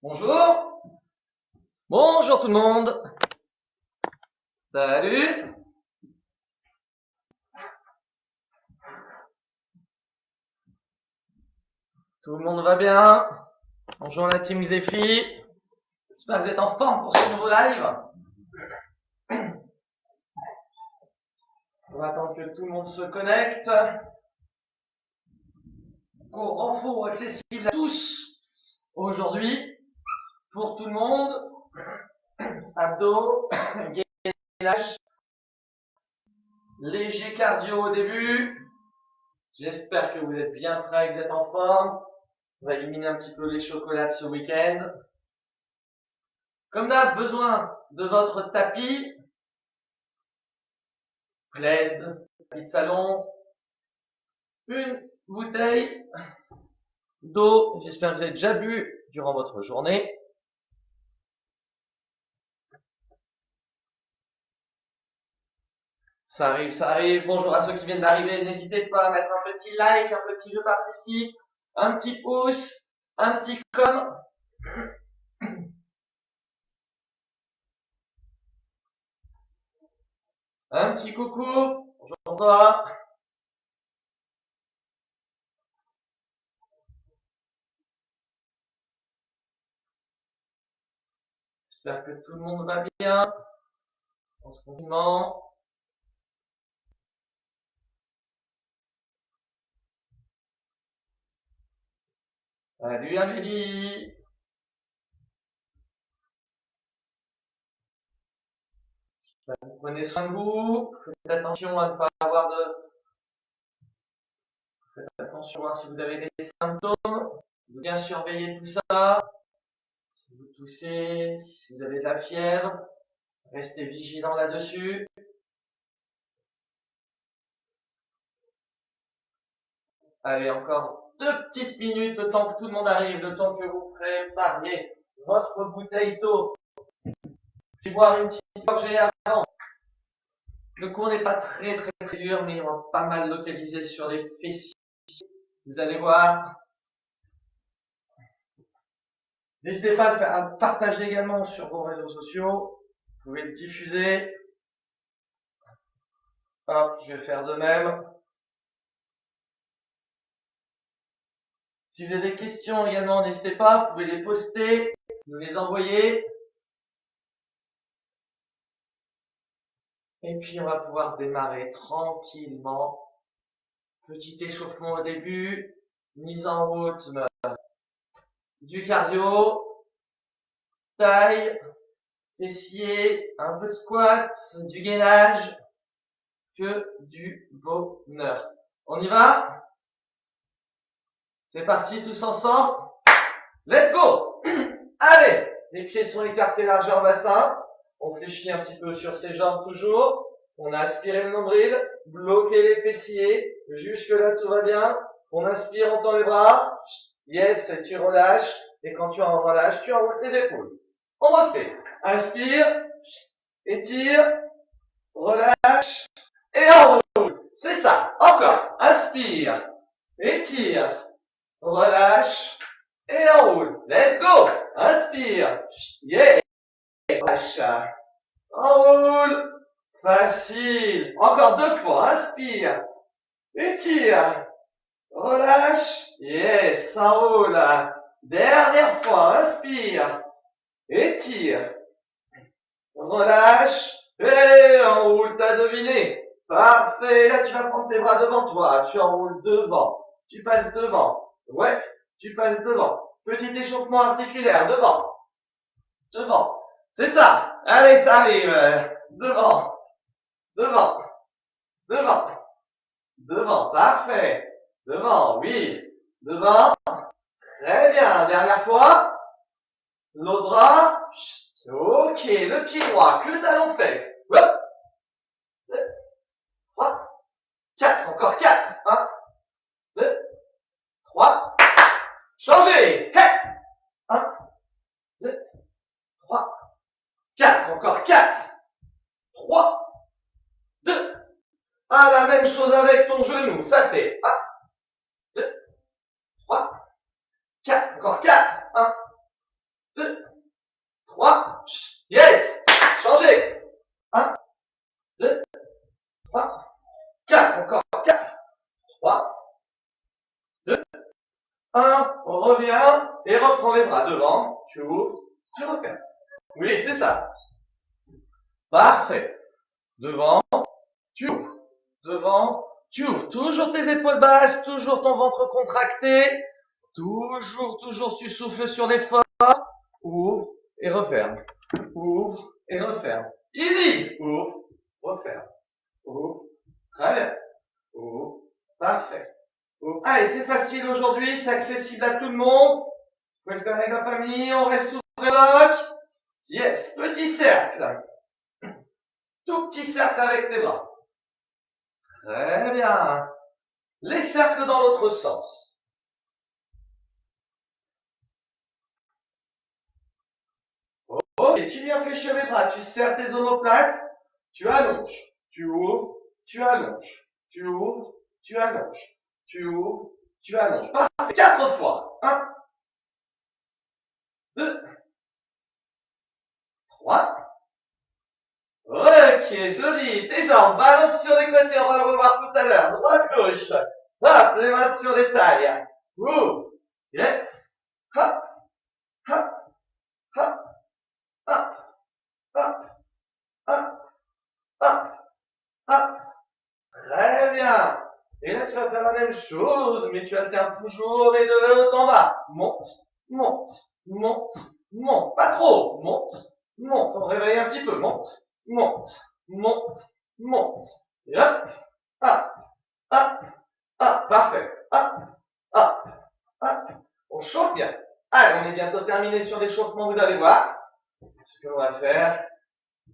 Bonjour. Bonjour tout le monde. Salut. Tout le monde va bien? Bonjour la team Xefi. J'espère que vous êtes en forme pour ce nouveau live. On va attendre que tout le monde se connecte. Cours renfort accessible à tous aujourd'hui pour tout le monde. Abdos, gainage, léger cardio au début. J'espère que vous êtes bien prêts, que vous êtes en forme. On va éliminer un petit peu les chocolats de ce week-end. Comme d'hab, besoin de votre tapis, plaid, tapis de salon, une bouteille d'eau. J'espère que vous avez déjà bu durant votre journée. Ça arrive, ça arrive. Bonjour à ceux qui viennent d'arriver. N'hésitez pas à mettre un petit like, un petit je participe, un petit pouce, un petit com. Un petit coucou. Bonjour toi. J'espère que tout le monde va bien en ce confinement. Salut Amélie. Vous prenez soin de vous. Faites attention à ne pas avoir de... Faites attention à voir si vous avez des symptômes. Bien surveiller tout ça. Si vous toussez, si vous avez de la fièvre, restez vigilant là-dessus. Allez, encore 2 petites minutes, le temps que tout le monde arrive, le temps que vous prépariez votre bouteille d'eau. Je vais boire une petite gorgée avant. Le cours n'est pas très dur, mais on va pas mal localiser sur les fessiers. Vous allez voir. N'hésitez pas à partager également sur vos réseaux sociaux. Vous pouvez le diffuser. Hop, je vais faire de même. Si vous avez des questions également, n'hésitez pas, vous pouvez les poster, nous les envoyer. Et puis on va pouvoir démarrer tranquillement. Petit échauffement au début, mise en route du cardio, taille, fessier, un peu de squat, du gainage, que du bonheur. On y va? C'est parti tous ensemble. Let's go! Allez, les pieds sont écartés largeur bassin. On fléchit un petit peu sur ses jambes toujours. On a aspiré le nombril, bloqué les fessiers. Jusque là tout va bien. On inspire, on tend les bras. Yes, et tu relâches. Et quand tu en relâches, tu enroules tes épaules. On refait. Inspire, étire, relâche et enroule. C'est ça. Encore. Inspire, étire, relâche et enroule. Let's go. Inspire. Yeah. Relâche. Enroule. Facile. Encore 2 fois. Inspire. Étire. Relâche. Yes. Enroule. Dernière fois. Inspire. Étire. Relâche. Et enroule. T'as deviné. Parfait. Là, tu vas prendre tes bras devant toi. Tu enroules devant. Tu passes devant. Ouais. Tu passes devant. Petit échauffement articulaire. Devant. Devant. C'est ça. Allez, ça arrive. Devant. Devant. Devant. Devant. Parfait. Devant. Oui. Devant. Très bien. Dernière fois. L'autre bras. Ok. Le pied droit. Que le talon fesse. Hop. 2, 3, 4. Encore 4. 1, 2, 3. Changez. 1, 2, 3, 4. Encore 4. 3, 2. Ah, la même chose avec ton genou. Ça fait 1, 2, 3, 4. Encore 4. 1, 2, 1, on revient et reprends les bras devant. Tu ouvres, tu refermes. Oui, c'est ça. Parfait. Devant, tu ouvres. Devant, tu ouvres. Toujours tes épaules basses, toujours ton ventre contracté. Toujours, tu souffles sur l'effort. Ouvre et referme. Ouvre et referme. Easy. Ouvre, referme. Ouvre. Très bien. Ouvre. Parfait. Ouvre. Allez, c'est facile aujourd'hui, c'est accessible à tout le monde. Vous pouvez le faire avec la famille, on reste ouvert bloc. Yes. Petit cercle. Tout petit cercle avec tes bras. Très bien. Les cercles dans l'autre sens. Ok, tu viens fléchir les bras, tu serres tes omoplates, tu allonges, tu ouvres, tu allonges, tu ouvres, tu allonges, tu ouvres, tu allonges. Parfait. 4 fois. 1, 2, 3. Ok, joli. Tes jambes balancent sur les côtés, on va le revoir tout à l'heure. Droite, gauche. Hop, les mains sur les tailles. Ouh. Yes. Hop, hop, hop, hop, hop, hop, hop, hop. Très bien. Et là, tu vas faire la même chose, mais tu alternes toujours et de haut en bas. Monte, monte, monte, monte. Pas trop. Monte, monte. On réveille un petit peu. Monte, monte, monte, monte. Et hop, hop, hop, hop. Parfait. Hop, hop, hop. On chauffe bien. Allez, on est bientôt terminé sur l'échauffement, vous allez voir. Ce que l'on va faire,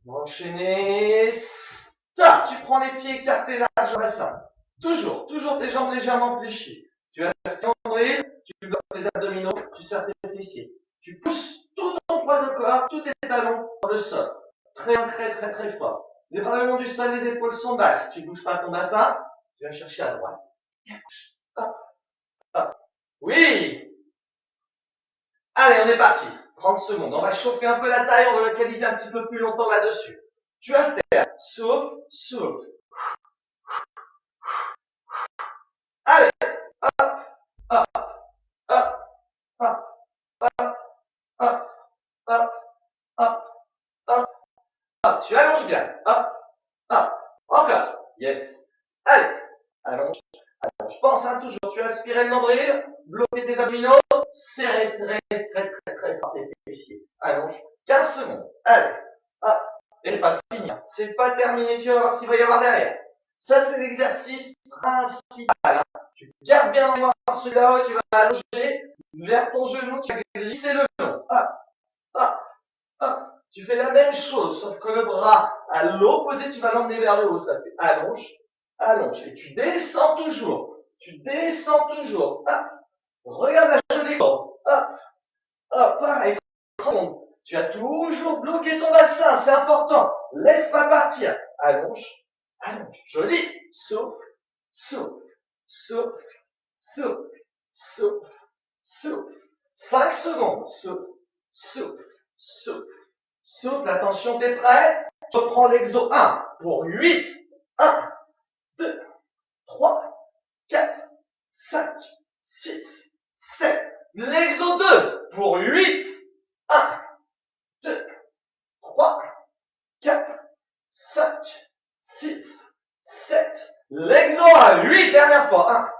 on va enchaîner. Stop. Tu prends les pieds écartés large au bassin. Toujours tes jambes légèrement fléchies. Tu as ton nombril, tu bloques tes abdominaux, tu serres tes fessiers. Tu pousses tout ton poids de corps, tous tes talons dans le sol. Très ancré, très fort. Les bras le long du sol, les épaules sont basses. Tu ne bouges pas ton bassin, tu vas chercher à droite. Et à gauche. Hop, hop. Oui. Allez, on est parti. 30 secondes. On va chauffer un peu la taille, on va localiser un petit peu plus longtemps là-dessus. Tu alternes. Souffle, souffle. Allez, hop, hop, hop, hop, hop, hop, hop, hop, hop, hop. Tu allonges bien. Hop, hop. Encore. Yes. Allez, allonge, allonge. Pense toujours. Tu aspires le nombril, bloquer tes abdominaux, serrer très fort tes fessiers. Allonge. 15 secondes. Allez, hop. Et c'est pas fini. C'est pas terminé. Tu vas voir ce qu'il va y avoir derrière. Ça, c'est l'exercice principal. Tu gardes bien en mémoire celui-là où tu vas allonger vers ton genou, tu vas glisser le long. Hop, hop, hop. Tu fais la même chose, sauf que le bras à l'opposé, tu vas l'emmener vers le haut. Ça fait allonge, allonge. Et tu descends toujours. Tu descends toujours. Hop. Regarde la jolie courbe. Hop, hop, pareil. Tu as toujours bloqué ton bassin, c'est important. Laisse pas partir. Allonge, allonge. Joli. Souffle, souffle, souffle, souffle, souffle, souffle. 5 secondes. Souffle, souffle, souffle, souffle. Attention, t'es prêt? Je prends l'exo 1 pour 8. 1, 2, 3, 4, 5, 6, 7. L'exo 2 pour 8. 1, 2, 3, 4, 5, 6, 7. L'exo 1, 8. Dernière fois. 1,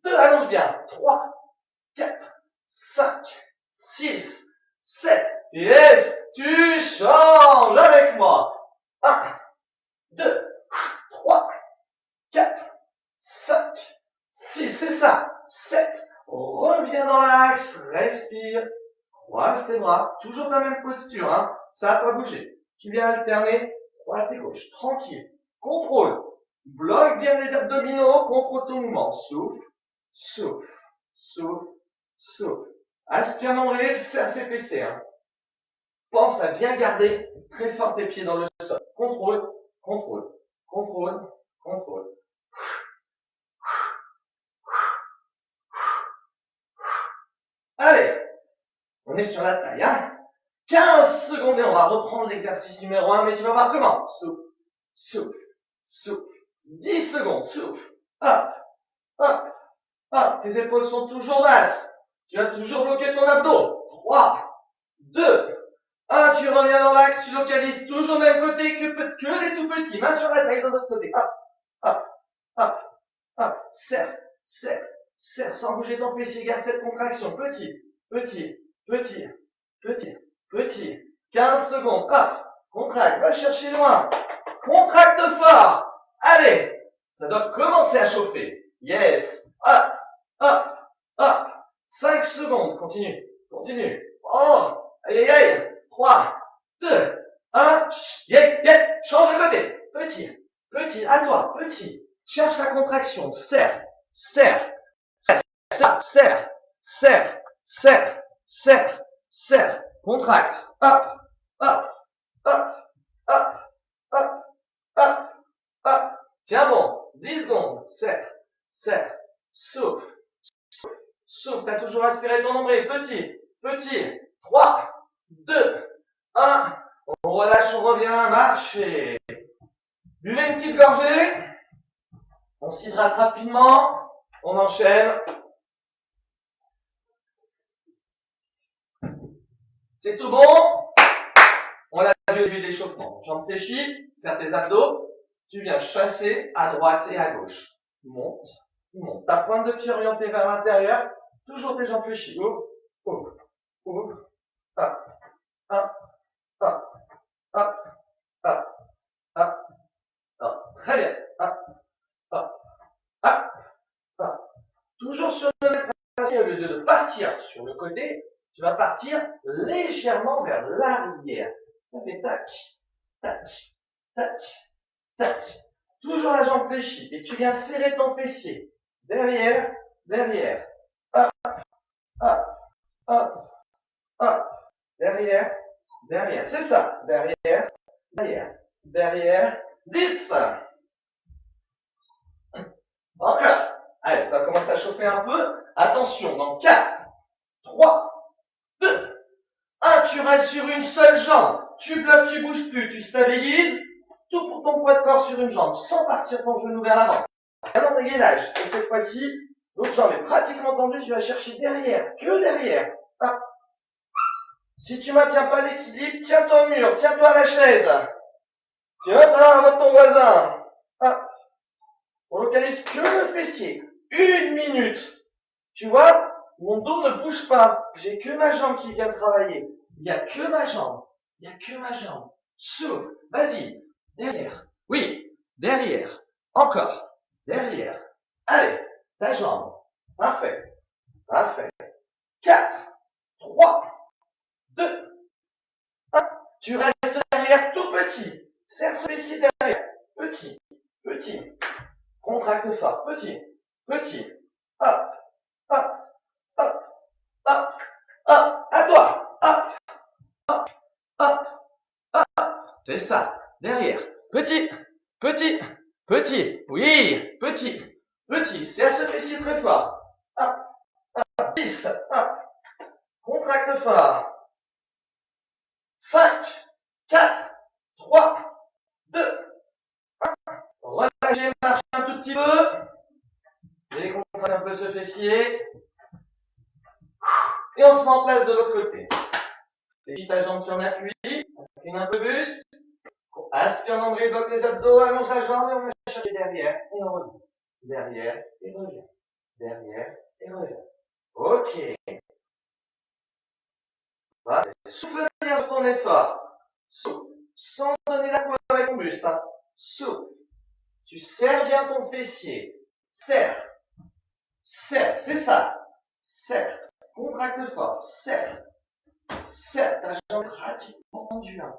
2, allonge bien. 3, 4, 5, 6, 7. Yes, tu changes avec moi. 1, 2, 3, 4, 5, 6, c'est ça. 7. Reviens dans l'axe, respire. Croise tes bras, toujours dans la même posture, hein. Ça n'a pas bougé. Tu viens alterner droite et gauche, tranquille. Contrôle. Bloque bien les abdominaux, contrôle ton mouvement. Souffle, souffle, souffle, souffle. Aspire nombril, serre ses fessiers, hein. Pense à bien garder très fort tes pieds dans le sol. Contrôle, contrôle, contrôle, contrôle. Allez, on est sur la taille, hein. 15 secondes et on va reprendre l'exercice numéro 1, mais tu vas voir comment. Souffle, souffle, souffle. 10 secondes, souffle. Hop, hop, hop. Tes épaules sont toujours basses. Tu vas toujours bloquer ton abdos. 3, 2, 1. Tu reviens dans l'axe. Tu localises toujours le même côté que les tout petits. Main sur la taille de l'autre côté. Hop, hop, hop, hop. Serre, serre, serre sans bouger ton fessier. Garde cette contraction. Petit, petit, petit, petit, petit. 15 secondes. Hop, contracte. Va chercher loin. Contracte fort. Allez. Ça doit commencer à chauffer. Yes. Hop, hop, hop. 5 secondes. Continue, continue. Oh, aïe, aïe, aïe. 3, 2, 1. Yeah, yeah. Change de côté. Petit, petit, à toi, petit. Cherche la contraction. Serre, serre, serre, serre, serre, serre, serre, serre, serre. Contracte. Hop, hop, hop, hop, hop, hop, hop. Tiens bon. 10 secondes. Serre, serre, souffle, souffle, souffle. T'as toujours aspiré ton nombril. Petit, petit. 3, 2, 1. On relâche, on revient à marcher. Buvez une petite gorgée. On s'hydrate rapidement. On enchaîne. C'est tout bon. On l'a vu au début d'échauffement. Jambes fléchies, serre tes abdos. Tu viens chasser à droite et à gauche. Monte, monte. Ta pointe de pied orientée vers l'intérieur. Toujours tes jambes fléchies. Ouvre, ouvre, ouvre. Hop, hop, hop, hop, hop, hop, hop. Très bien. Hop, hop, hop, hop. Toujours sur le même principe, au lieu de partir sur le côté, tu vas partir légèrement vers l'arrière. Ça fait tac, tac, tac, tac. Toujours la jambe fléchie. Et tu viens serrer ton fessier. Derrière, derrière. Hop, hop, hop, hop. Derrière, derrière. C'est ça. Derrière, derrière, derrière. 10. Encore. Allez, ça va commencer à chauffer un peu. Attention, dans 4, 3, 2, 1. Tu restes sur une seule jambe. Tu bloques, tu bouges plus. Tu stabilises. Tout pour ton poids de corps sur une jambe, sans partir ton genou vers l'avant. Un dégainage. Et cette fois-ci, l'autre jambe est pratiquement tendue. Tu vas chercher derrière, que derrière. Hop. Si tu maintiens pas l'équilibre, tiens-toi au mur, tiens-toi à la chaise. Tiens-toi avec ton voisin. Hop. On localise que le fessier. 1 minute. Tu vois, mon dos ne bouge pas. J'ai que ma jambe qui vient travailler. Il n'y a que ma jambe. Il n'y a que ma jambe. Souffle. Vas-y. Derrière. Oui. Derrière. Encore. Derrière. Allez. Ta jambe. Parfait. Parfait. 4, 3, 2, 1. Tu restes derrière tout petit. Serre ce fessier derrière. Petit. Petit. Contracte fort. Petit. Petit. Hop. Hop. Hop. Hop. Hop. À toi. Hop. Hop. Hop. Hop. C'est ça. Derrière. Petit. Petit. Petit. Oui. Petit. Petit. Serre ce fessier très fort. Hop. Hop. 10. Hop. Contracte fort. 5, 4, 3, 2, 1. Relâchez, marchez un tout petit peu. Décontractez un peu ce fessier. Et on se met en place de l'autre côté. Fléchis ta jambe qui en appuie. Incline un peu le buste. Aspire nombril, bloque les abdos, allonge la jambe et on va chercher derrière et on revient. Derrière et revient. Derrière et revient. Ok. Voilà. Souffle bien sur ton effort. Souffle. Sans donner la coupe avec ton buste. Hein. Souffle. Tu serres bien ton fessier. Serre. Serre. C'est ça. Serre. Contracte fort. Serre. Serre. Ta jambe pratiquement tendue. Hein.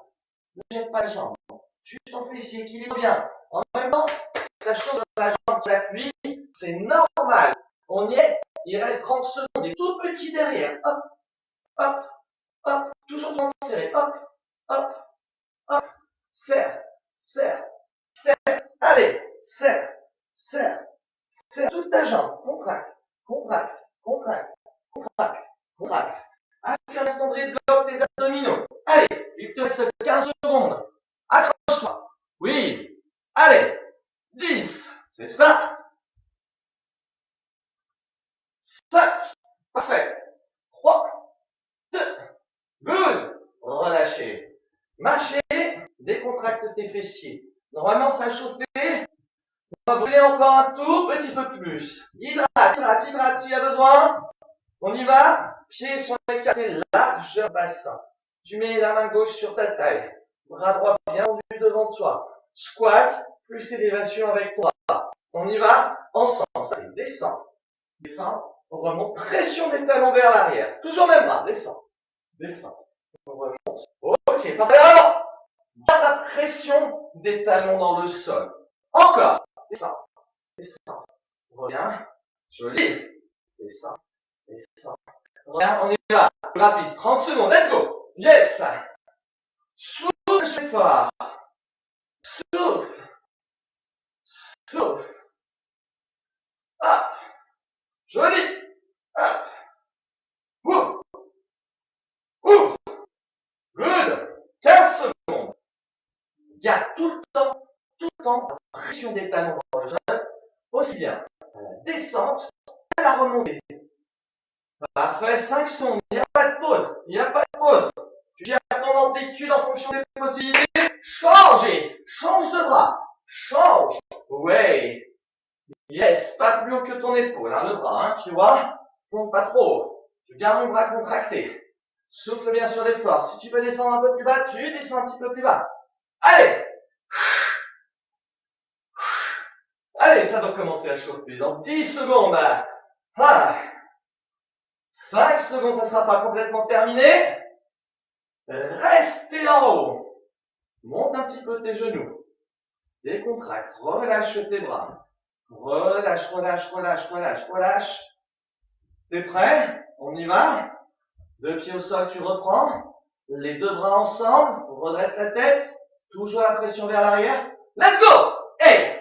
Ne jette pas la jambe. Juste ton fessier équilibre bien. En même temps, ça change de la jambe qui appuie. C'est normal. On y est. Il reste 30 secondes. Et tout petit derrière. Hop. Hop. Hop. Toujours bien serré. Hop. Hop. Hop. Serre. Serre. Serre. Allez. Serre. Serre. Serre. Toute ta jambe. Contracte. Contracte. Contracte. Contracte. Contracte. Aspire ton nombril, bloque tes abdominaux. Allez. Il te reste 15 secondes. Accroche-toi. Oui. Allez. 10. C'est ça. 5. Parfait. Marcher, décontracte tes fessiers. Normalement, ça a chauffé. On va brûler encore un tout petit peu plus. Hydrate s'il y a besoin. On y va. Pieds sont écartés, largeur bassin. Tu mets la main gauche sur ta taille. Bras droit bien tendu devant toi. Squat, plus élévation avec toi. On y va ensemble. Allez, descends. Descends. On remonte. Pression des talons vers l'arrière. Toujours même bras. Descends. Descends. On remonte. Ok, parfait. Alors, garde la pression des talons dans le sol. Encore. Descends. Descends. Reviens. Joli. Descends. Descends. Reviens. On y va. Rapide. 30 secondes. Let's go. Yes. Souffle, je fais fort. Souffle. Souffle. Hop. Joli. Hop. Ouh. Ouh. Good. 15 secondes. Garde tout le temps, la pression des talons dans le sol, aussi bien à la descente qu'à la remontée. Parfait, 5 secondes, il n'y a pas de pause, il n'y a pas de pause. Tu gères ton amplitude en fonction des possibilités. Change de bras, change. Ouais. Yes, pas plus haut que ton épaule, hein, le bras, hein, tu vois. Monte pas trop haut. Tu gardes mon bras contracté. Souffle bien sur l'effort. Si tu peux descendre un peu plus bas, tu descends un petit peu plus bas. Allez. Allez, ça doit commencer à chauffer. Dans 10 secondes. Ah. 5 secondes, ça ne sera pas complètement terminé. Restez en haut. Monte un petit peu tes genoux. Décontracte. Relâche tes bras. Relâche, relâche, relâche, relâche, relâche. T'es prêt? On y va. 2 pieds au sol, tu reprends. Les 2 bras ensemble. Redresse la tête. Toujours la pression vers l'arrière. Let's go! Hey!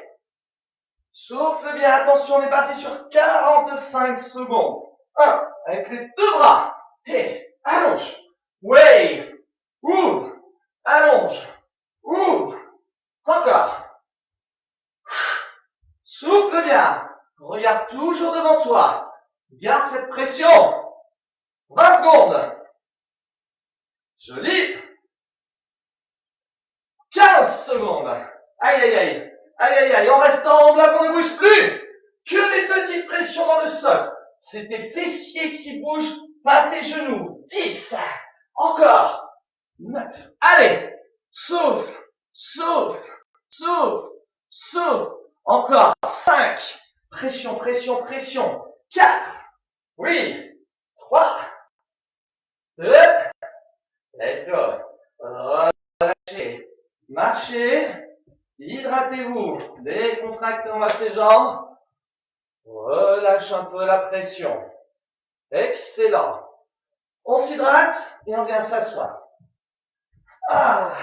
Souffle bien, attention, on est parti sur 45 secondes. 1, avec les 2 bras. Hey, allonge. Ouais. Ouvre. Allonge. Ouvre. Encore. Souffle bien. Regarde toujours devant toi. Garde cette pression. 20 secondes. Joli. 15 secondes. Aïe, aïe, aïe. Aïe, aïe, aïe, on reste en bloc, on ne bouge plus. Que des petites pressions dans le sol. C'est tes fessiers qui bougent, pas tes genoux. 10. Encore. 9. Allez. Souffle. Souffle. Souffle. Souffle. Encore. 5. Pression, pression, pression. 4. Oui. 3. 2. Let's go. Relâchez. Marchez. Hydratez-vous, décontractons ces jambes, relâche un peu la pression. Excellent. On s'hydrate et on vient s'asseoir. Ah.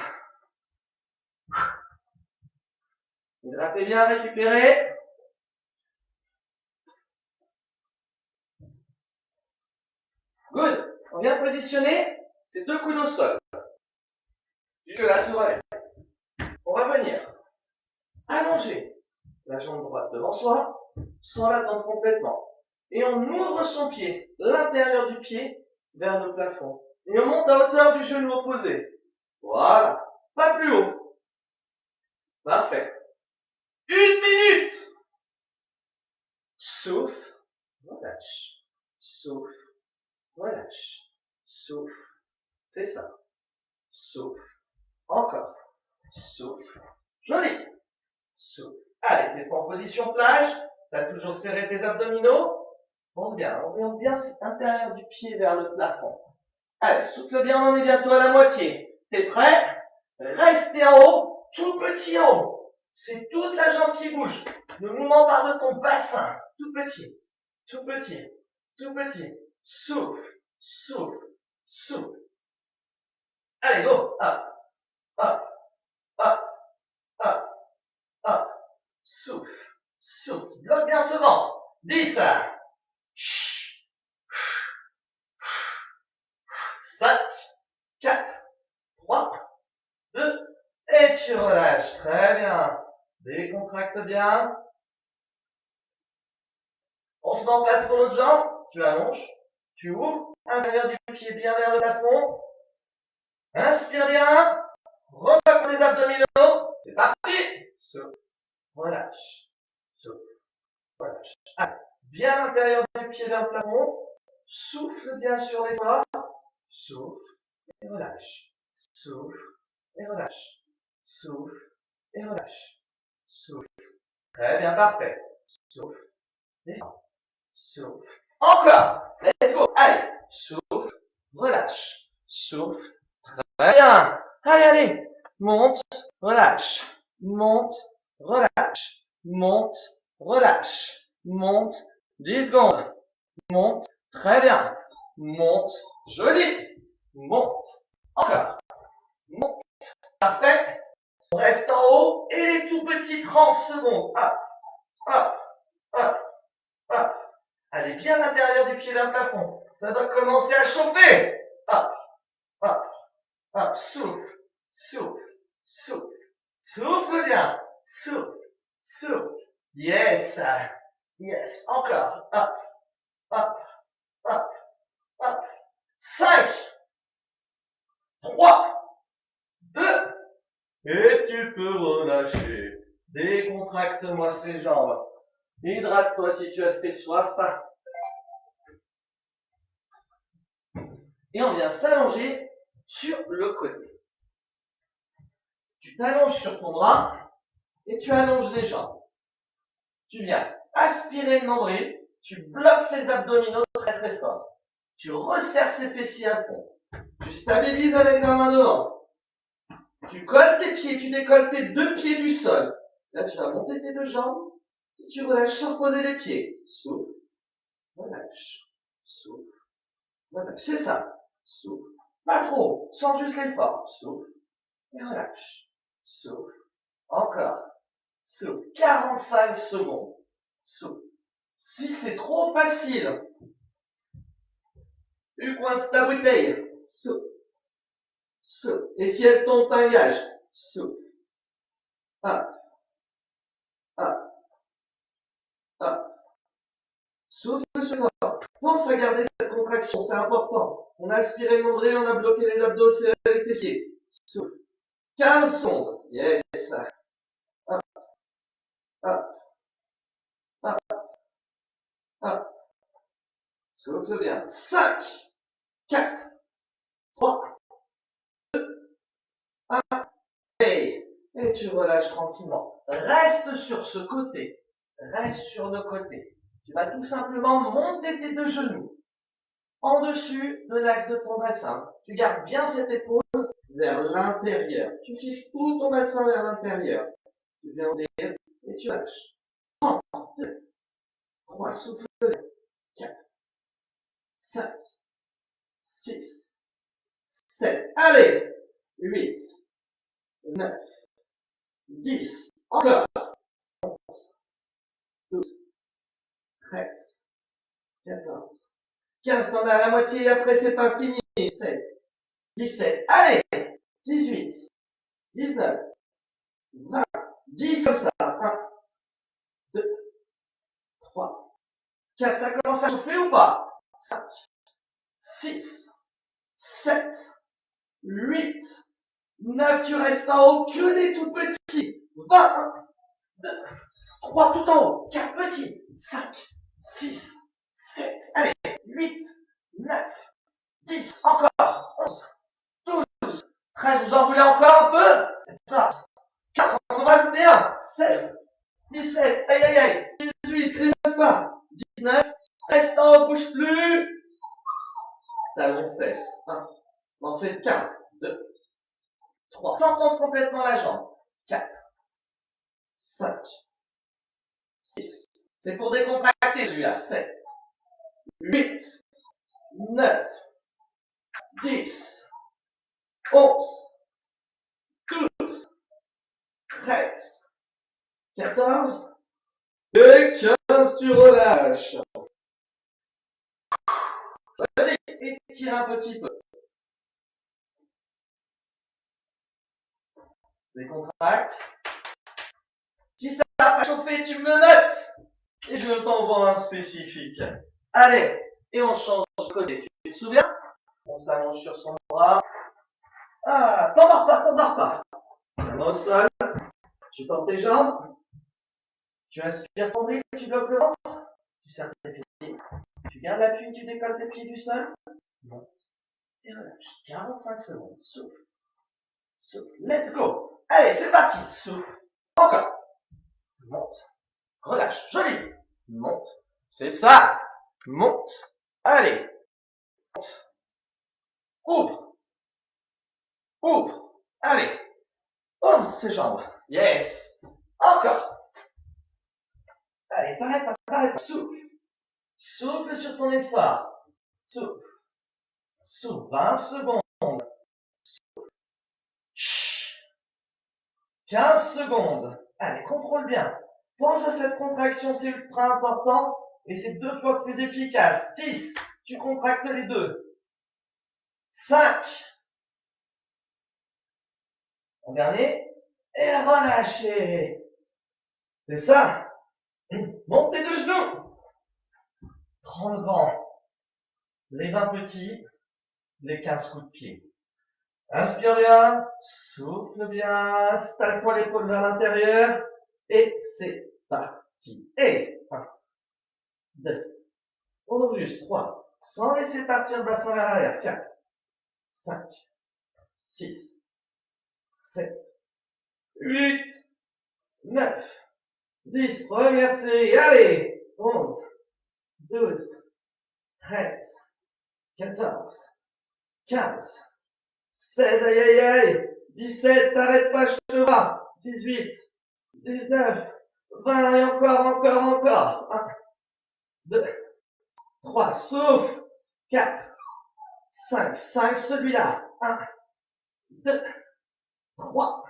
Hydratez bien, récupérez. Good. On vient positionner ces 2 coudes au sol. Jusque là, tout va bien. On va venir allonger la jambe droite devant soi, sans l'attendre complètement. Et on ouvre son pied, l'intérieur du pied, vers le plafond. Et on monte à hauteur du genou opposé. Voilà. Pas plus haut. Parfait. 1 minute. Souffle. Relâche. Souffle. Relâche. Souffle. C'est ça. Souffle. Encore. Souffle. Joli. Souffle. Allez, t'es pas en position plage. T'as toujours serré tes abdominaux. Pense bien, oriente bien cet intérieur du pied vers le plafond. Allez, souffle bien, on en est bientôt à la moitié. T'es prêt? Restez en haut, tout petit en haut. C'est toute la jambe qui bouge. Le mouvement part de ton bassin. Tout petit, tout petit, tout petit. Souffle, souffle, souffle. Allez, go. Hop, hop, hop, hop, hop. Souffle, souffle. Bloque bien ce ventre. 10. 5, 4, 3, 2, et tu relâches. Très bien. Décontracte bien. On se met en place pour l'autre jambe. Tu allonges. Tu ouvres. Intérieur du pied bien vers le plafond. Inspire bien. Remonte les abdominaux. C'est parti. Souffle, relâche. Souffle, relâche. Allez, bien l'intérieur du pied vers le plafond. Souffle bien sur les doigts. Souffle et relâche. Souffle et relâche. Souffle et relâche. Souffle. Très bien, parfait. Souffle. Descends. Souffle. Encore. Let's go. Allez. Souffle. Relâche. Souffle. Très bien. Allez, allez. Monte. Relâche. Monte. Relâche. Monte. Relâche. Monte. 10 secondes. Monte. Très bien. Monte. Joli. Monte. Encore. Monte. Parfait. On reste en haut et les tout petits 30 secondes. Hop. Hop. Hop. Hop. Allez bien à l'intérieur du pied vers le plafond. Ça doit commencer à chauffer. Hop. Hop. Hop. Souffle. Souffle. Souffle. Souffle bien. Souffle. Souffle. Yes. Yes. Encore. Hop. Hop. Hop. Hop. 5. 3. 2. Et tu peux relâcher. Décontracte-moi ces jambes. Hydrate-toi si tu as fait soif. Et on vient s'allonger sur le côté. Tu t'allonges sur ton bras et tu allonges les jambes. Tu viens aspirer le nombril, tu bloques ses abdominaux très très fort. Tu resserres ses fessiers à fond. Tu stabilises avec la main devant. Tu colles tes pieds, tu décolles tes deux pieds du sol. Là, tu vas monter tes deux jambes et tu relâches sans reposer les pieds. Souffle, relâche, souffle, relâche. C'est ça. Souffle. Pas trop, sans juste l'effort. Souffle et relâche. Souffle. Encore. Souffle. 45 secondes. Souffle. Si c'est trop facile, tu coinces ta bouteille. Souffle. Souffle. Et si elle tombe, t'engage. Souffle. Hop. Hop. Hop. Souffle sur le corps. Pense à garder cette contraction, c'est important. On a aspiré le nombril, on a bloqué les abdos, serré les fessiers. Souffle. 15 secondes. Yes. Hop. Hop. Hop. Hop. Souffle bien. 5, 4, 3, 1. Et tu relâches tranquillement. Reste sur ce côté. Reste sur le côté. Tu vas tout simplement monter tes deux genoux en dessus de l'axe de ton bassin. Tu gardes bien cette épaule vers l'intérieur. Tu fixes tout ton bassin vers l'intérieur. Tu viens ouvrir et tu lâches. 1, 2, 3, souffle. 4, 5, 6, 7. Allez. 8, 9, 10. Encore. 12, 13, 14, 15. T'en as à la moitié et après c'est pas fini. 16, 17. Allez. 18, 19, 20, 10 comme ça. 1, 2, 3, 4. Ça commence à chauffer ou pas? 5, 6, 7, 8, 9. Tu restes en haut que des tout petits. 20, 1, 2, 3 tout en haut. 4 petits. 5, 6, 7. Allez. 8, 9, 10. Encore. 11, 12, 13. Vous en voulez encore un peu? 13, 14. On va rajouter un. 16, 17. Aïe, aïe, aïe. 18. Il ne reste pas. 19. Reste en haut. Bouge plus. Talon fesse. 1. On en fait 15. 2, 3. S'entend complètement la jambe. 4, 5, 6. C'est pour décontracter celui-là. 7, 8, 9, 10, 11, 12, 13, 14, et 15, tu relâches. Allez, étire un petit peu. Décontracte. Si ça n'a pas chauffé, tu me notes. Et je t'envoie un spécifique. Allez, et on change de côté. Tu te souviens? On s'allonge sur son bras. Ah, t'endors pas, t'endors pas. Main au sol, tu tends tes jambes, tu inspires ton rythme, tu bloques le ventre, tu serres tes fessiers, tu gardes l'appui, tu décolles tes pieds du sol, monte et relâche. 45 secondes, souffle, souffle, let's go. Allez, c'est parti, souffle, encore, monte, relâche, joli, monte, c'est ça, monte, allez, monte, ouvre, ouvre, allez, ouvre ses jambes, yes, encore, allez, t'arrêtes pas, souffle, souffle sur ton effort, souffle, souffle, 20 secondes, chut, 15 secondes, allez, contrôle bien, pense à cette contraction, c'est ultra important, et c'est 2 fois plus efficace, 10, tu contractes les deux, 5, en dernier, et relâchez, c'est ça, montez de genoux, 30 grands, les 20 petits, les 15 coups de pied. Inspire bien, souffle bien, installe-toi l'épaule vers l'intérieur, et c'est parti. Et 1, 2, on ouvre juste 3, sans laisser partir le bassin vers l'arrière, 4, 5, 6, 7, 8, 9, 10, première série, allez, 11, 12, 13, 14, 15, 16, aïe aïe aïe, 17, t'arrêtes pas, je te vois, 18, 19, 20, et encore, 1, 2, 3, souffle, 4, 5 celui-là, 1, 2, 3,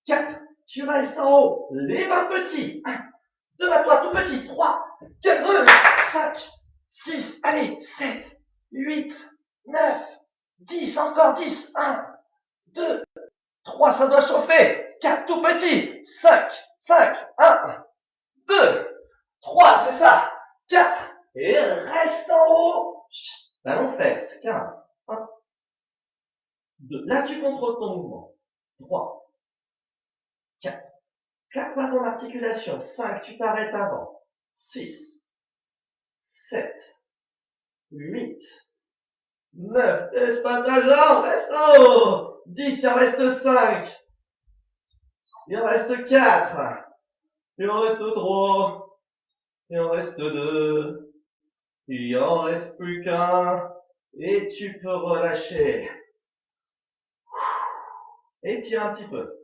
4, tu restes en haut, les 20 petits, 1, 2 à toi, tout petit, 3, 4, 5, 6, allez, 7, 8, 9, 10, encore 10, 1, 2, 3, ça doit chauffer, 4 tout petit, 5, 1, 2, 3, c'est ça, 4, et reste en haut, ballon fesse, 15, 1, 2, là tu contrôles ton mouvement, 3, 4, claque pas ton articulation, 5, tu t'arrêtes avant, 6, 7, 8, 9, laisse pas ta jambe, reste en haut, 10, il en reste 5, il en reste 4, il en reste 3, il en reste 2, il en reste plus qu'un, et tu peux relâcher. Étire un petit peu.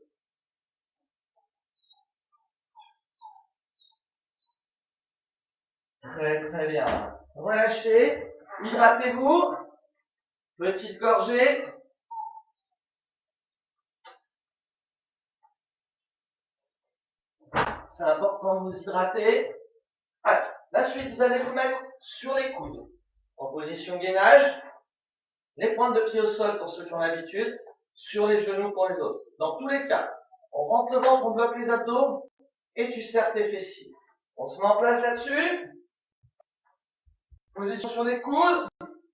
Très très bien. Relâchez, hydratez-vous, petite gorgée. C'est important de vous hydrater. Allez, la suite, vous allez vous mettre sur les coudes, en position gainage, les pointes de pied au sol pour ceux qui ont l'habitude, sur les genoux pour les autres. Dans tous les cas, on rentre le ventre, on bloque les abdos, et tu serres tes fessiers. On se met en place là-dessus. Position sur les coudes,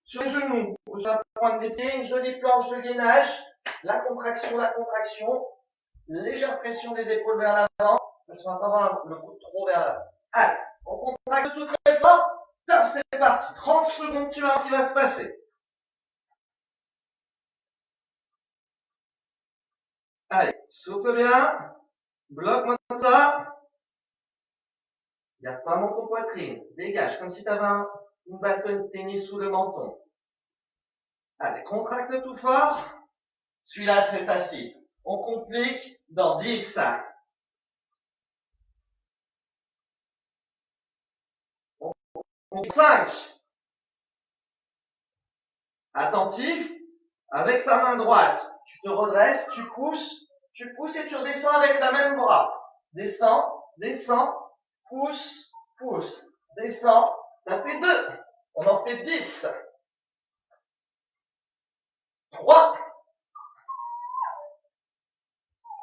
sur les genoux, ou sur la pointe des pieds, une jolie planche de gainage, la contraction, légère pression des épaules vers l'avant, parce qu'on va pas avoir le coude trop vers l'avant. Allez, on contracte tout très fort, top, c'est parti, 30 secondes, tu vas voir ce qui va se passer. Allez, souffle bien, bloque-moi ça, garde pas mon ton poitrine, dégage, comme si tu avais une balle de tennis sous le menton. Allez, contracte tout fort. Celui-là, c'est facile. On complique dans 10. 5. Attentif. Avec ta main droite, tu te redresses, tu pousses et tu redescends avec la même bras. Descends, pousse, descends. Ça fait 2. On en fait 10. 3.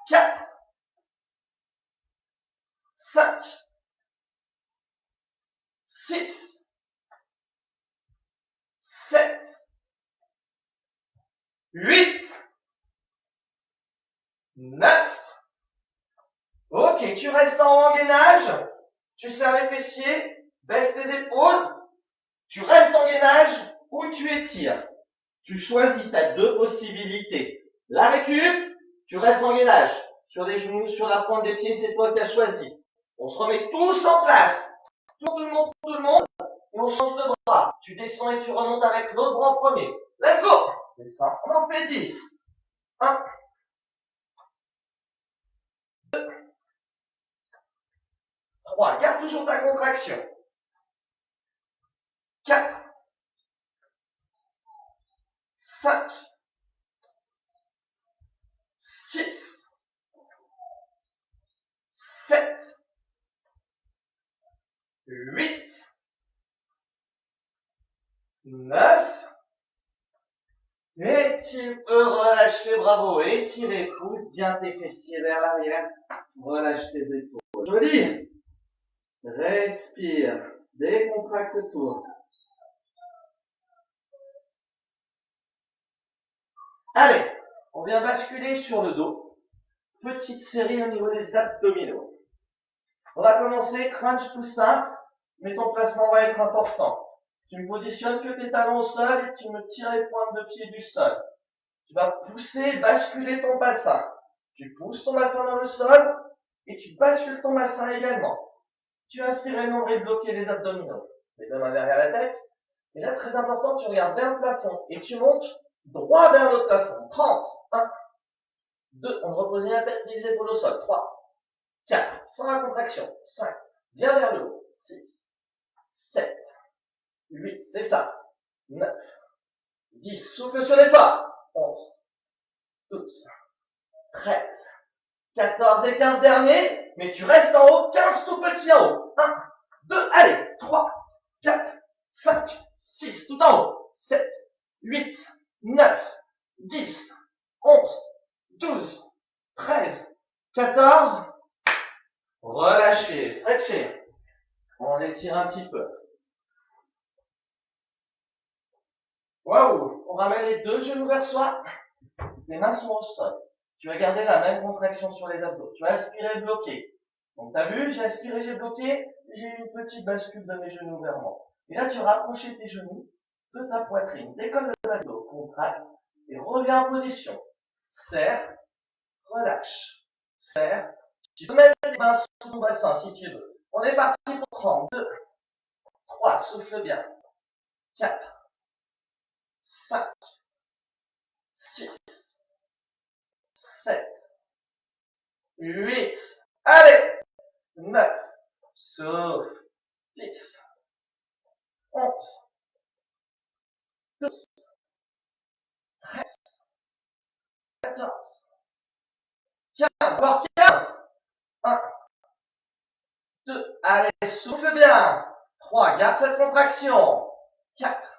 4. 5. 6. 7. 8. 9. Ok, tu restes en gainage. Tu serres les fessiers. Baisse tes épaules. Tu restes en gainage ou tu étires. Tu choisis, ta deux possibilités. La récup, tu restes en gainage. Sur les genoux, sur la pointe des pieds, c'est toi qui as choisi. On se remet tous en place. Tout le monde. Et on change de bras. Tu descends et tu remontes avec l'autre bras en premier. Let's go. Descends. On en fait 10. 1. 3. Garde toujours ta contraction. 4. 5. 6. 7. 8. 9. Et tu peux relâcher, bravo. Étirez, pousse bien tes fessiers vers l'arrière. Relâche tes épaules. Joli. Respire. Décontracte tout. Allez, on vient basculer sur le dos. Petite série au niveau des abdominaux. On va commencer, crunch tout simple, mais ton placement va être important. Tu ne positionnes que tes talons au sol et tu me tires les pointes de pied du sol. Tu vas pousser, basculer ton bassin. Tu pousses ton bassin dans le sol et tu bascules ton bassin également. Tu inspires le nombril, bloquer les abdominaux. Les deux mains derrière la tête. Et là, très important, tu regardes vers le plafond et tu montes droit vers le plafond. 30. 1, 2, on repose la tête, les épaules au sol. 3, 4, sans la contraction. 5, bien vers le haut. 6, 7, 8, c'est ça. 9, 10, souffle sur les pas. 11, 12, 13, 14 et 15 derniers, mais tu restes en haut, 15 tout petits en haut. 1, 2, allez, 3, 4, 5, 6, tout en haut. 7, 8, 9, 10, 11, 12, 13, 14. Relâchez, stretchez. On étire un petit peu. Waouh, on ramène les deux genoux vers soi. Les mains sont au sol. Tu vas garder la même contraction sur les abdos. Tu vas aspirer, bloquer. Donc, t'as vu, j'ai aspiré, j'ai bloqué. J'ai eu une petite bascule de mes genoux vers moi. Et là, tu rapproches tes genoux de ta poitrine. Décolle le bas du dos, contracte et reviens en position. Serre, relâche. Serre. Tu peux mettre les mains sur ton bassin si tu veux. On est parti pour 30. 2, 3, souffle bien. 4, 5, 6, 7, 8, allez, 9, souffle, 10, 11, 12, 13, 14, 15, voire 15, 1, 2, allez, souffle bien, 3, garde cette contraction, 4,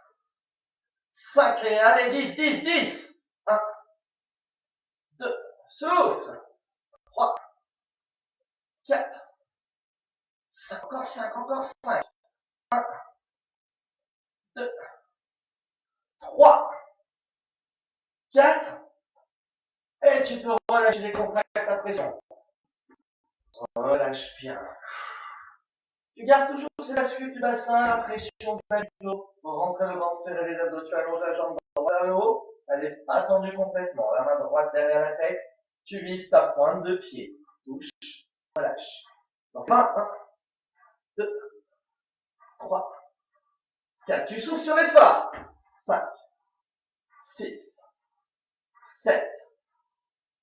5, et allez, 10, 10, 10, 1, 2, souffle, 3, 4, 5, encore 5, encore 5, 1, 2, 3, 4, et tu peux relâcher les contracts à pression. Relâche bien. Tu gardes toujours ces bascules du bassin, la pression du bas du dos. Pour rentrer le ventre, serrer les abdos, tu allonges la jambe droite vers le haut. Elle est pas tendue complètement. La main droite derrière la tête. Tu vises ta pointe de pied. Touche, relâche. Donc 1, 2, 3, 4. Tu souffles sur l'effort. 5, 6, 7,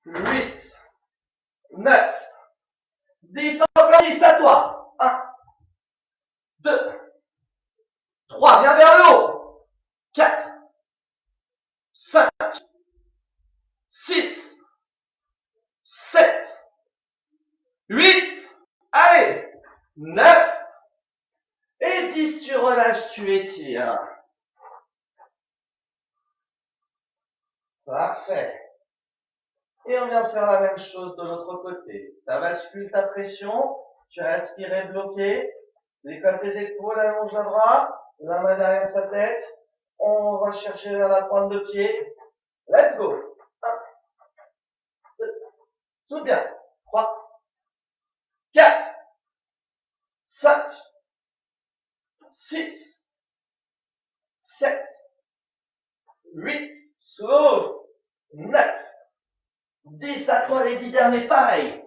8, 9, 10, encore 10 à toi. 1, 2, 3, viens vers le haut. 4, 5, 6, 7, 8, allez, 9, et 10, tu relâches, tu étires. Parfait. Et on vient faire la même chose de l'autre côté. Tu bascules ta pression, tu as aspiré, bloqué, décolle tes épaules, allonge le bras, la main derrière sa tête, on va chercher vers la pointe de pied. Let's go. 1, 2, Souffle bien. 3, 4, 5, 6, 7, 8, souffle. 9, 10, à toi les 10 derniers, pareil.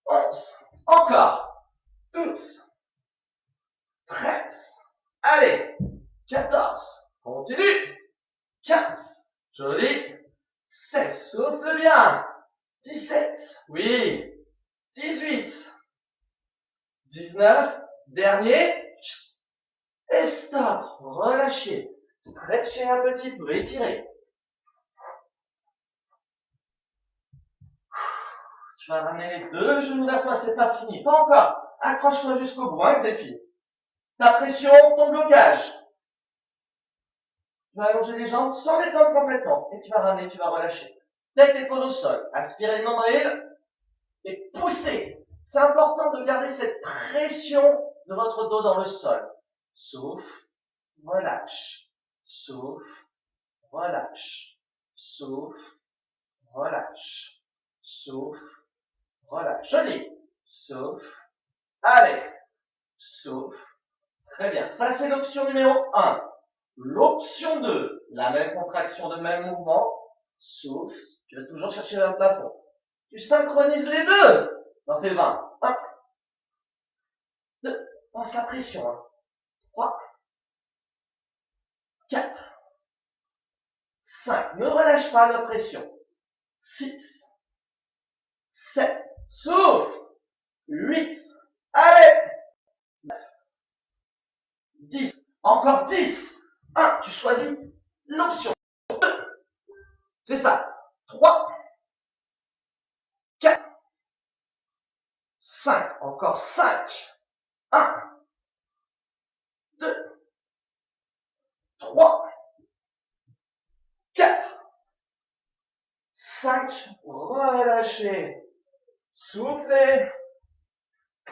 11, encore. 12, 13, allez. 14, continue. 15, joli. 16, souffle bien. 17, oui. 18, 19, dernier. Et stop, relâchez. Stretchez un petit peu, étirez. Tu vas ramener les deux genoux vers toi, c'est pas fini. Pas encore. Accroche-toi jusqu'au bout, hein, que c'est fini. Ta pression, ton blocage. Tu vas allonger les jambes sans les tendre complètement. Et tu vas ramener, tu vas relâcher. Tête et épaules au sol. Aspirez le nombril. Et poussez. C'est important de garder cette pression de votre dos dans le sol. Souffle, relâche. Souffle, relâche. Souffle, relâche. Souffle, relâche. Joli. Souffle. Allez. Souffle. Très bien. Ça, c'est l'option numéro 1. L'option 2. La même contraction, de même mouvement. Souffle. Tu vas toujours chercher vers le plafond. Tu synchronises les deux. T'en fais 20. 1, 2. Pense la pression. 3, 4, 5. Ne relâche pas la pression. 6, 7. Souffle. 8. Allez. 10. Encore 10. 1. Tu choisis l'option 2. C'est ça. 3, 4, 5. Encore 5. 1, 2, 3, 4, 5. Relâchez. Soufflez.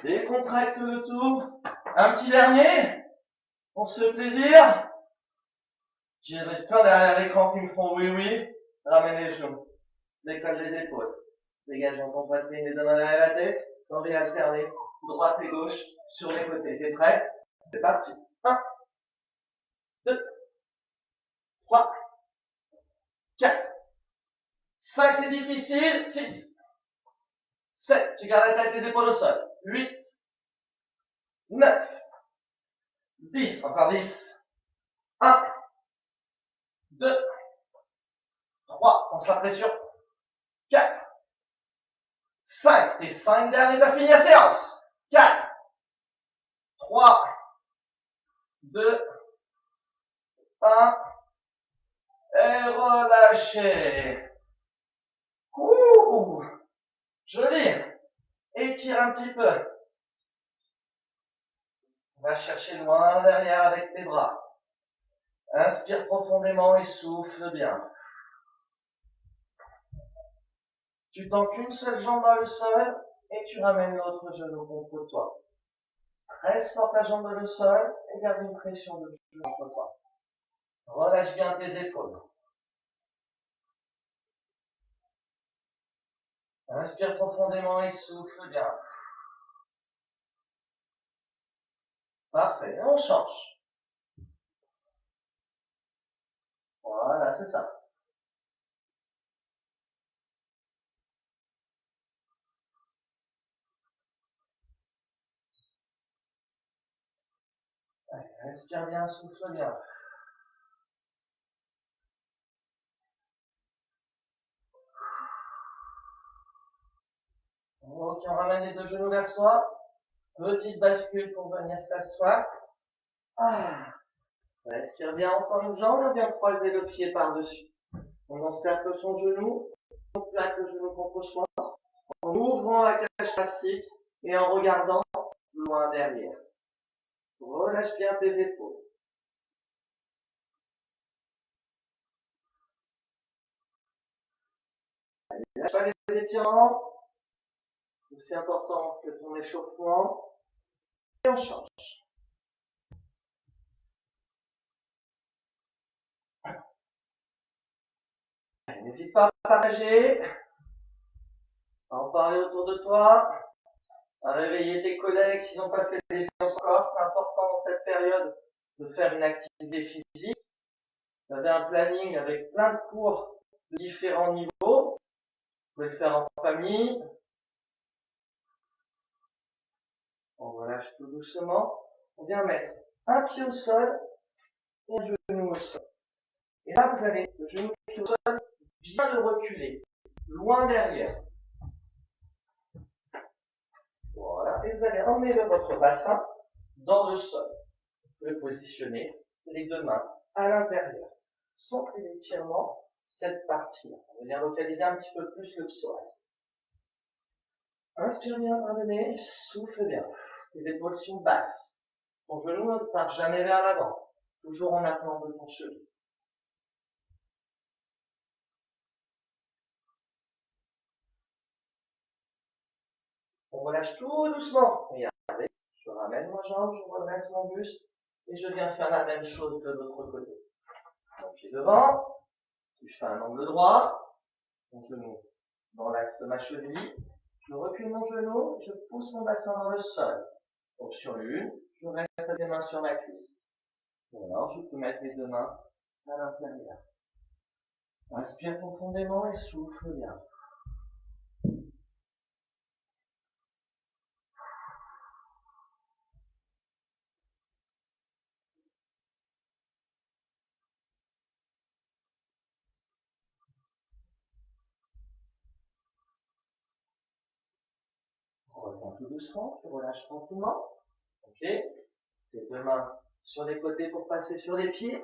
Décontracte le tout. Un petit dernier. On se fait plaisir. J'ai plein derrière l'écran qui me font oui, oui. Ramène les genoux. Décolle les épaules. Dégageons ton poitrine et donne derrière la tête. Envie alterner. Droite et gauche sur les côtés. T'es prêt? C'est parti. 1, 2, 3, 4, 5, c'est difficile. 6, 7, tu gardes la tête et les épaules au sol. 8, 9, 10, encore 10. 1, 2, 3, on se la pression. 4, 5, tes 5 derniers, t'as fini la séance. 4, 3, 2, 1, et relâchez. Ouh, joli. Étire un petit peu. Va chercher loin derrière avec tes bras. Inspire profondément et souffle bien. Tu tends qu'une seule jambe dans le sol et tu ramènes l'autre genou contre toi. Presse fort ta jambe dans le sol et garde une pression de genou contre toi. Relâche bien tes épaules. Inspire profondément et souffle bien. Parfait. Et on change. Voilà, c'est ça. Allez, respire bien, souffle bien. Ok, on ramène les deux genoux vers soi. Petite bascule pour venir s'asseoir. Ah. Respire bien, on tend une jambe, on vient croiser le pied par-dessus. On encercle son genou, on plaque le genou contre soi, en ouvrant la cage thoracique et en regardant loin derrière. Relâche bien tes épaules. Allez, lâche pas les étirements. C'est aussi important que ton échauffement. Et on change. N'hésite pas à partager. à en parler autour de toi, à réveiller tes collègues s'ils n'ont pas fait des séances encore. C'est important dans cette période de faire une activité physique. Vous avez un planning avec plein de cours de différents niveaux. Vous pouvez le faire en famille. On relâche tout doucement. On vient mettre un pied au sol et un genou au sol. Et là, vous avez le genou pied au sol, bien le reculer, loin derrière. Voilà. Et vous allez emmener votre bassin dans le sol. Vous pouvez positionner les deux mains à l'intérieur. Sentez l'étirement, cette partie-là. On va venir localiser un petit peu plus le psoas. Inspire bien par le nez, souffle bien. Les épaules sont basses. Ton genou ne part jamais vers l'avant. Toujours en appelant de ton cheveu. On relâche tout doucement. Regardez, je ramène ma jambe, je redresse mon buste et je viens faire la même chose de l'autre côté. Mon pied devant, tu fais un angle droit, mon genou dans l'axe de ma cheville, je recule mon genou, je pousse mon bassin dans le sol. Option 1, je reste les mains sur ma cuisse. Ou alors je peux mettre les deux mains à l'intérieur. Inspire profondément et souffle bien. Reviens tout doucement, tu relâches tranquillement. Ok. Tes deux mains sur les côtés pour passer sur les pieds.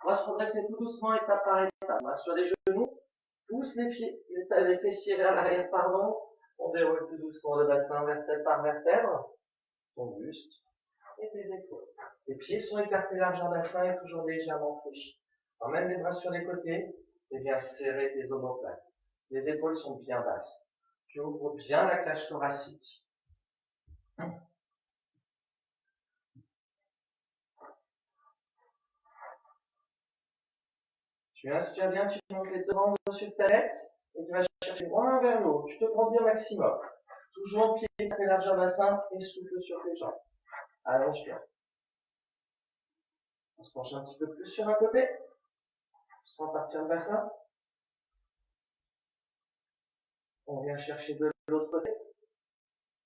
On va se redresser tout doucement, étape par étape. Main sur les genoux, pousse les pieds, les fessiers vers l'arrière, pardon. On déroule tout doucement le bassin vertèbre par vertèbre. Ton buste et tes épaules. Les pieds sont écartés largeur bassin et toujours légèrement fléchis. Emmène les bras sur les côtés et viens serrer tes omoplates. Les épaules sont bien basses. Tu ouvres bien la cage thoracique. Tu inspires bien, tu montes les deux bras au-dessus de ta tête et tu vas chercher loin vers le haut. Tu te grandis au maximum. Toujours pied écarté largeur bassin et souffle sur tes jambes. Allonge bien. On se penche un petit peu plus sur un côté. Sans partir le bassin. On vient chercher de l'autre côté.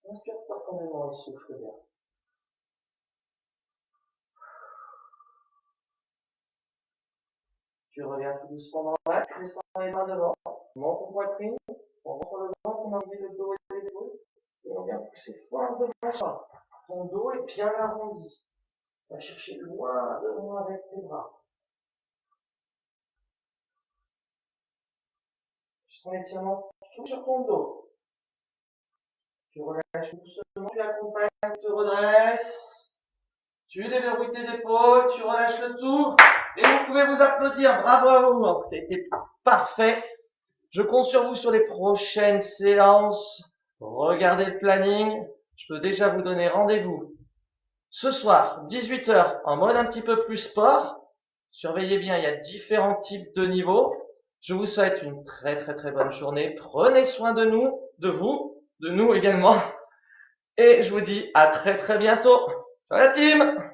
Inspire profondément et souffle bien. Tu reviens tout doucement dans l'axe, descends les mains devant, monte ton poitrine, on rentre le ventre, on enlève le dos et les épaules, et on vient pousser fort devant soi. Ton dos est bien arrondi. Tu vas chercher loin devant avec tes bras. Tu sens l'étirement tout sur ton dos. Tu relâches doucement, tu accompagnes, tu te redresses. Tu déverrouilles tes épaules, tu relâches le tout. Et vous pouvez vous applaudir. Bravo à vous. Ça a été parfait. Je compte sur vous sur les prochaines séances. Regardez le planning. Je peux déjà vous donner rendez-vous ce soir, 18h, en mode un petit peu plus sport. Surveillez bien, il y a différents types de niveaux. Je vous souhaite une très bonne journée. Prenez soin de nous, de vous, de nous également. Et je vous dis à très bientôt. Ciao la team!